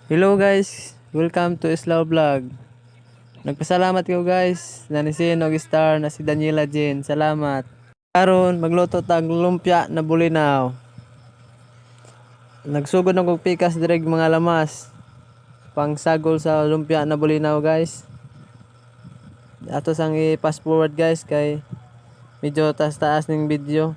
Hello guys, welcome to Islaw Vlog. Nagpasalamat ko guys na ni Sinog Star na si Daniela Jean. Salamat. Karon magluto tag lumpia na bulinaw. Nagsugod ng kog pikas direg mga lamas. Pang sagol sa lumpia na bulinaw guys. Ato sang i-fast forward guys kay medyo taas-taas ning video.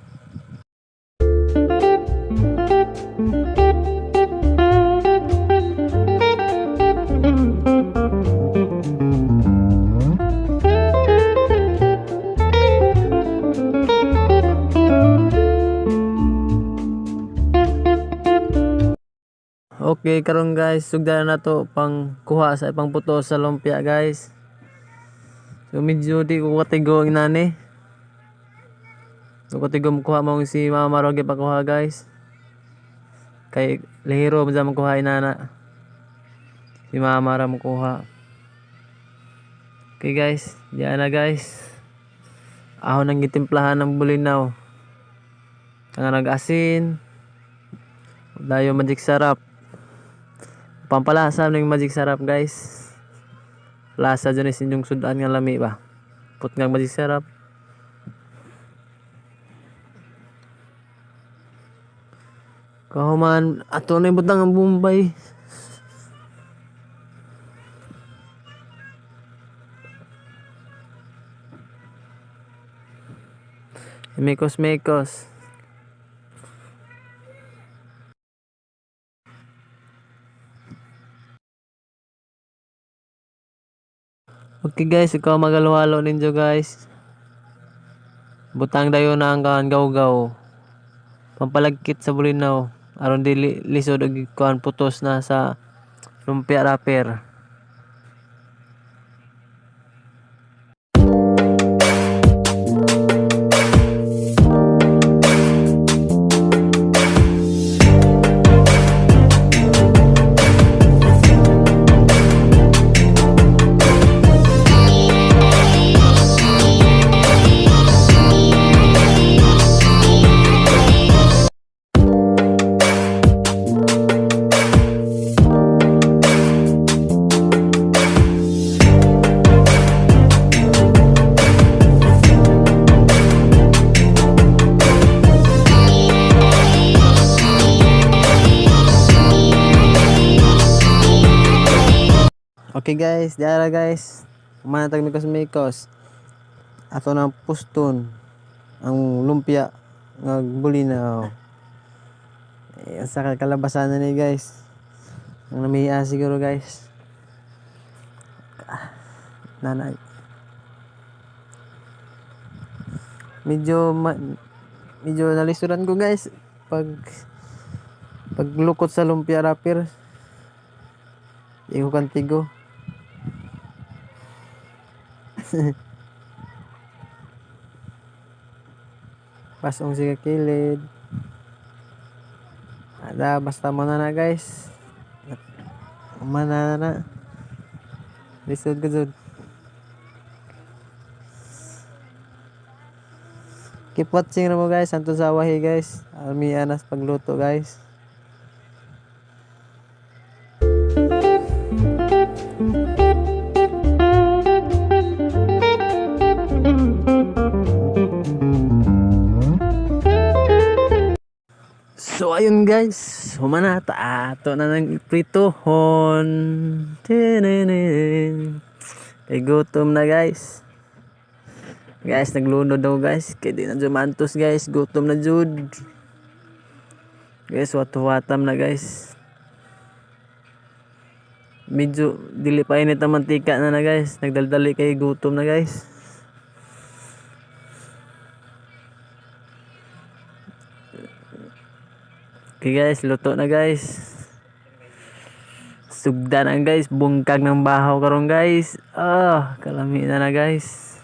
Okay, karon guys, sugdan na to pang kuha sa ipang puto sa lumpia guys. So medyo di ko katigo ang inani. So katigo mo kuha mo si Mama Maroge pa kuha guys. Kay lihiro mo mo kuha inana. Si Mama ra mo kuha. Okay guys, diyan na guys. Ahon nang gitimplahan ng bulinaw. Kang nag-asin. Dayo magic sarap. Pampalasa ng magic sarap guys. Lasa dyan is inyong sudan nga lami ba. Put nga magic sarap. Kahuman ato na ibutang ang Bombay. Mekos. Okay guys, ikaw magalwalo ninyo guys. Butang dayo na ang kawan gaw-gaw. Pampalagkit sa bulinaw. Aron dili lisod og kuan putos na sa lumpia wrapper. Okay guys, diara guys. Manatag mikos. Ato nang puston ang lumpia nga bulinaw. Sa kalabasan na ni guys. Ang namiya siguro guys. Nanay. Medyo nalisuran ko guys paglukot sa lumpia wrapper. Iho kantigo. Pasong siya kilid. Ada basta mo na guys. Mana na. Lisod ka jud. Keep watching na mo guys. Anto sa wahi guys. Almi anas pagluto guys. So ayun guys, humanata ato na ng pritohon. Ay gutom na guys. Guys, naglunod daw guys. Kaya di na jumantos guys. Gutom na jud. Guys, watu-watam na guys. Medyo dili pa init ang mantika na guys. Nagdaldali kay gutom na guys. Okay guys, luto na guys. Sugdan na guys, bungkag ng bahaw karon guys. Kalami na guys.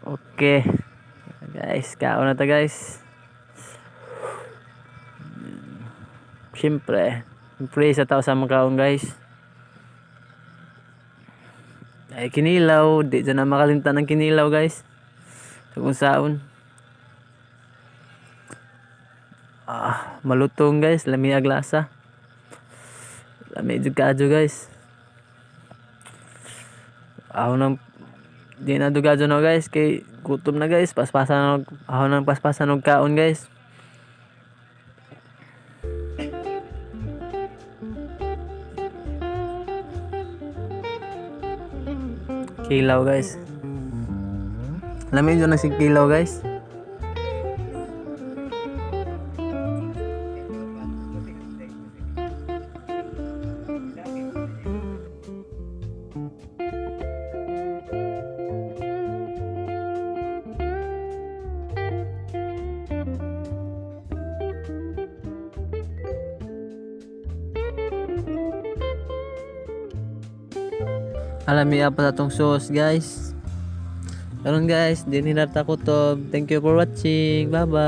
Okay. Guys, kaon na ta guys. Siyempre sa tao sa makaon guys. Ay kinilaw, di dyan na makalimtan ng kinilaw guys. So kung saon. Malutong guys, lami aglasa. Lami jud kaadyo guys. Ako nang di na dugadyo na guys kay gutom na guys. Paspasan ako nang paspasan og kaon guys. Kilaw guys. Lami jud na si kilaw guys. Alami apa sa tong sauce guys. Karon guys, din hinarta ko to. Thank you for watching. Bye bye.